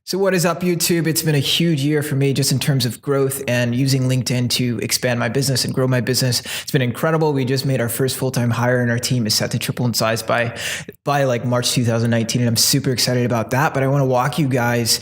So what is up, YouTube? It's been a huge year for me just in terms of growth and using LinkedIn to expand my business and grow my business. It's been incredible. We just made our first full-time hire and our team is set to triple in size by like March 2019. And I'm super excited about that. But I want to walk you guys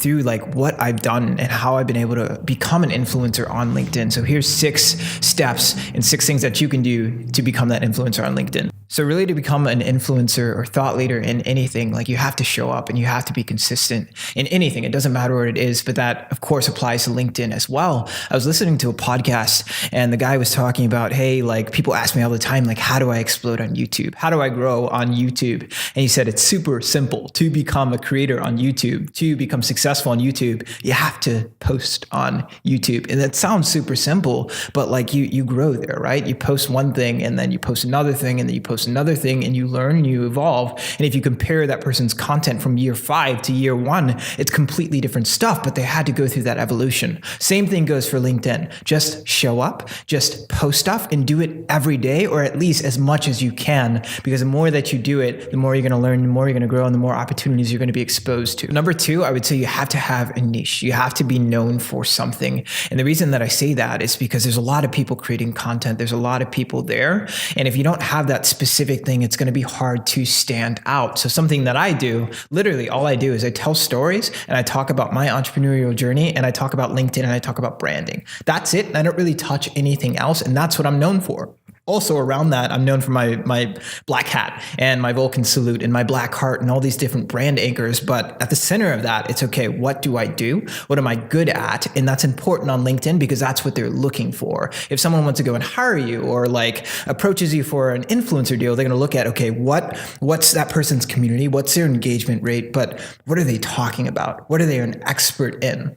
through like what I've done and how I've been able to become an influencer on LinkedIn. So here's 6 steps and 6 things that you can do to become that influencer on LinkedIn. So really to become an influencer or thought leader in anything, like you have to show up and you have to be consistent in anything. It doesn't matter what it is, but that of course applies to LinkedIn as well. I was listening to a podcast and the guy was talking about, hey, like people ask me all the time, like, how do I explode on YouTube? How do I grow on YouTube? And he said, it's super simple to become a creator on YouTube, to become successful on YouTube. You have to post on YouTube. And that sounds super simple, but like you grow there, right? You post one thing and then you post another thing and then you post another thing and you learn and you evolve. And if you compare that person's content from year 5 to year 1, it's completely different stuff, but they had to go through that evolution. Same thing goes for LinkedIn. Just show up, just post stuff and do it every day, or at least as much as you can, because the more that you do it, the more you're going to learn, the more you're going to grow, and the more opportunities you're going to be exposed to. Number 2, I would say you have to have a niche. You have to be known for something. And the reason that I say that is because there's a lot of people creating content. There's a lot of people there. And if you don't have that specific thing, it's going to be hard to stand out. So something that I do, literally all I do is I tell stories and I talk about my entrepreneurial journey and I talk about LinkedIn and I talk about branding. That's it. I don't really touch anything else. And that's what I'm known for. Also around that, I'm known for my black hat and my Vulcan salute and my black heart and all these different brand anchors. But at the center of that, it's okay, what do I do? What am I good at? And that's important on LinkedIn because that's what they're looking for. If someone wants to go and hire you or like approaches you for an influencer deal, they're going to look at, okay, what's that person's community? What's their engagement rate? But what are they talking about? What are they an expert in?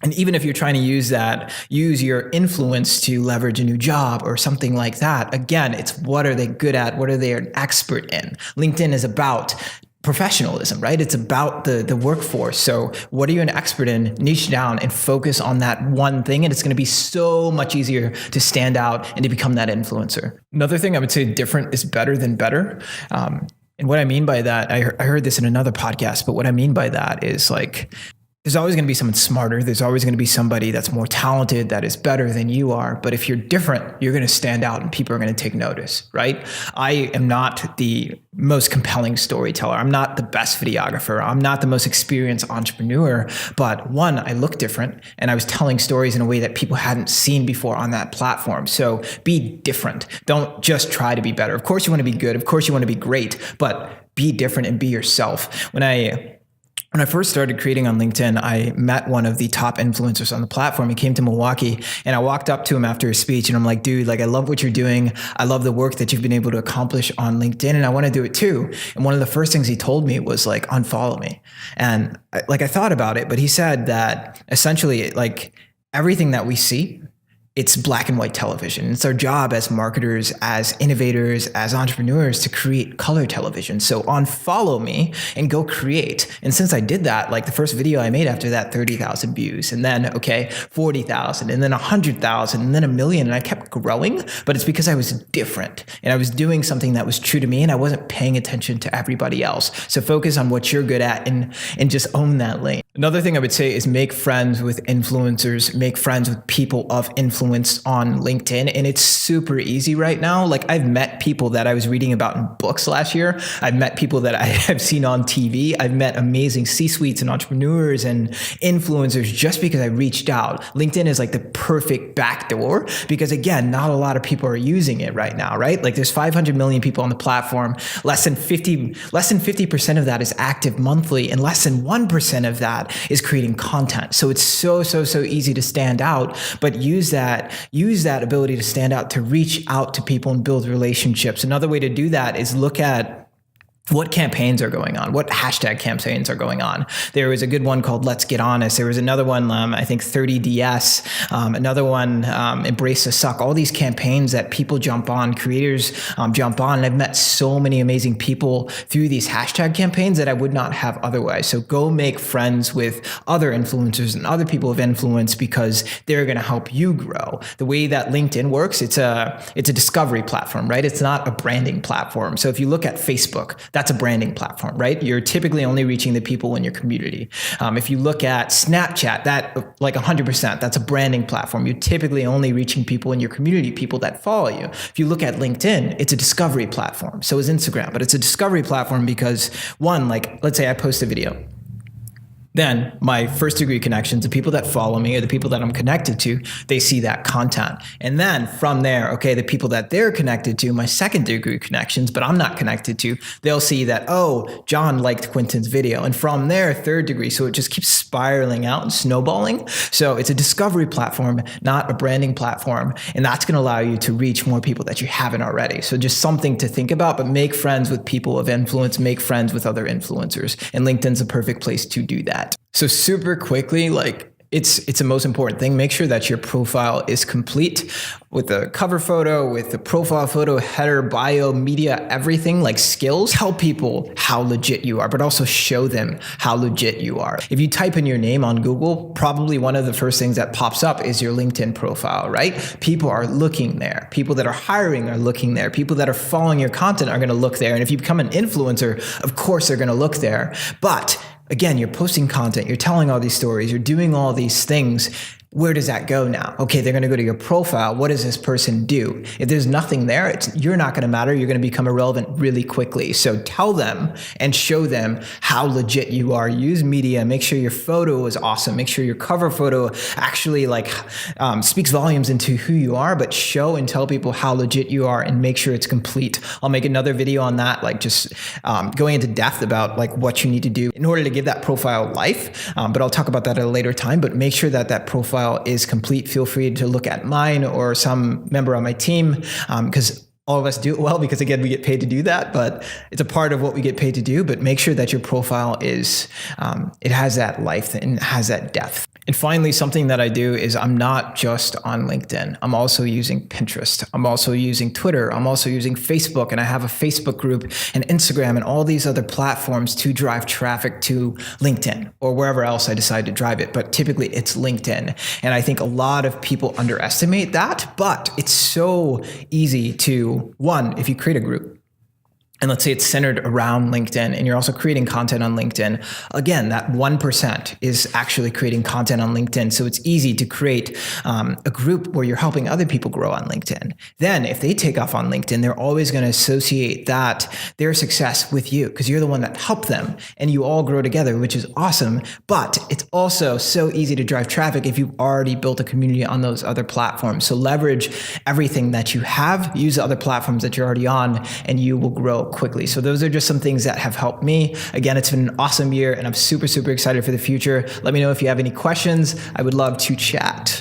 And even if you're trying to use your influence to leverage a new job or something like that, again, it's what are they good at? What are they an expert in? LinkedIn is about professionalism, right? It's about the workforce. So what are you an expert in? Niche down and focus on that one thing. And it's going to be so much easier to stand out and to become that influencer. Another thing I would say, different is better than better. And what I mean by that, I heard this in another podcast, but what I mean by that is like, there's always going to be someone smarter. There's always going to be somebody that's more talented, that is better than you are. But if you're different, you're going to stand out and people are going to take notice, right? I am not the most compelling storyteller. I'm not the best videographer. I'm not the most experienced entrepreneur. But one, I look different and I was telling stories in a way that people hadn't seen before on that platform. So be different. Don't just try to be better. Of course you want to be good. Of course you want to be great, but be different and be yourself. When I first started creating on LinkedIn, I met one of the top influencers on the platform. He came to Milwaukee and I walked up to him after his speech and I'm like, dude, like I love what you're doing. I love the work that you've been able to accomplish on LinkedIn and I want to do it too. And one of the first things he told me was like, unfollow me. And I thought about it, but he said that essentially like everything that we see, it's black and white television. It's our job as marketers, as innovators, as entrepreneurs to create color television. So unfollow me and go create. And since I did that, like the first video I made after that, 30,000 views, and then, 40,000, and then 100,000, and then 1 million. And I kept growing, but it's because I was different and I was doing something that was true to me and I wasn't paying attention to everybody else. So focus on what you're good at and just own that lane. Another thing I would say is make friends with influencers, make friends with people of influence on LinkedIn. And it's super easy right now. Like I've met people that I was reading about in books last year. I've met people that I have seen on TV. I've met amazing C-suites and entrepreneurs and influencers just because I reached out. LinkedIn is like the perfect backdoor because again, not a lot of people are using it right now, right? Like there's 500 million people on the platform. Less than 50% of that is active monthly and less than 1% of that is creating content. So it's so easy to stand out, but use that ability to stand out to reach out to people and build relationships. Another way to do that is look at what campaigns are going on, what hashtag campaigns are going on. There was a good one called Let's Get Honest. There was another one, I think 30DS, another one, Embrace the Suck. All these campaigns that people jump on, creators jump on. And I've met so many amazing people through these hashtag campaigns that I would not have otherwise. So go make friends with other influencers and other people of influence because they're going to help you grow. The way that LinkedIn works, it's a discovery platform, right? It's not a branding platform. So if you look at Facebook, That's a branding platform, right? You're typically only reaching the people in your community. If you look at Snapchat, that like 100%, that's a branding platform. You're typically only reaching people in your community, people that follow you. If you look at LinkedIn, it's a discovery platform. So is Instagram, but it's a discovery platform because one, like let's say I post a video. Then my first degree connections, the people that follow me or the people that I'm connected to, they see that content. And then from there, okay, the people that they're connected to, my second degree connections, but I'm not connected to, they'll see that, oh, John liked Quentin's video. And from there, third degree. So it just keeps spiraling out and snowballing. So it's a discovery platform, not a branding platform. And that's going to allow you to reach more people that you haven't already. So just something to think about, but make friends with people of influence, make friends with other influencers. And LinkedIn's a perfect place to do that. So super quickly, like it's the most important thing. Make sure that your profile is complete with a cover photo, with the profile photo, header, bio, media, everything like skills. Tell people how legit you are, but also show them how legit you are. If you type in your name on Google, probably one of the first things that pops up is your LinkedIn profile, right? People are looking there. People that are hiring are looking there. People that are following your content are going to look there. And if you become an influencer, of course they're going to look there. But again, you're posting content, you're telling all these stories, you're doing all these things. Where does that go now? Okay, they're going to go to your profile. What does this person do? If there's nothing there, you're not going to matter. You're going to become irrelevant really quickly. So tell them and show them how legit you are. Use media. Make sure your photo is awesome. Make sure your cover photo actually speaks volumes into who you are, but show and tell people how legit you are and make sure it's complete. I'll make another video on that, going into depth about what you need to do in order to give that profile life. But I'll talk about that at a later time, but make sure that profile is complete. Feel free to look at mine or some member on my team, because all of us do it well because again, we get paid to do that, but it's a part of what we get paid to do. But make sure that your profile is, it has that life and it has that depth. And finally, something that I do is I'm not just on LinkedIn. I'm also using Pinterest. I'm also using Twitter. I'm also using Facebook, and I have a Facebook group and Instagram and all these other platforms to drive traffic to LinkedIn or wherever else I decide to drive it. But typically it's LinkedIn. And I think a lot of people underestimate that, but it's so easy to, one, if you create a group, and let's say it's centered around LinkedIn and you're also creating content on LinkedIn, again, that 1% is actually creating content on LinkedIn. So it's easy to create a group where you're helping other people grow on LinkedIn. Then if they take off on LinkedIn, they're always going to associate their success with you because you're the one that helped them and you all grow together, which is awesome. But it's also so easy to drive traffic if you've already built a community on those other platforms. So leverage everything that you have, use the other platforms that you're already on, and you will grow quickly. So those are just some things that have helped me. Again, it's been an awesome year and I'm super, super excited for the future. Let me know if you have any questions. I would love to chat.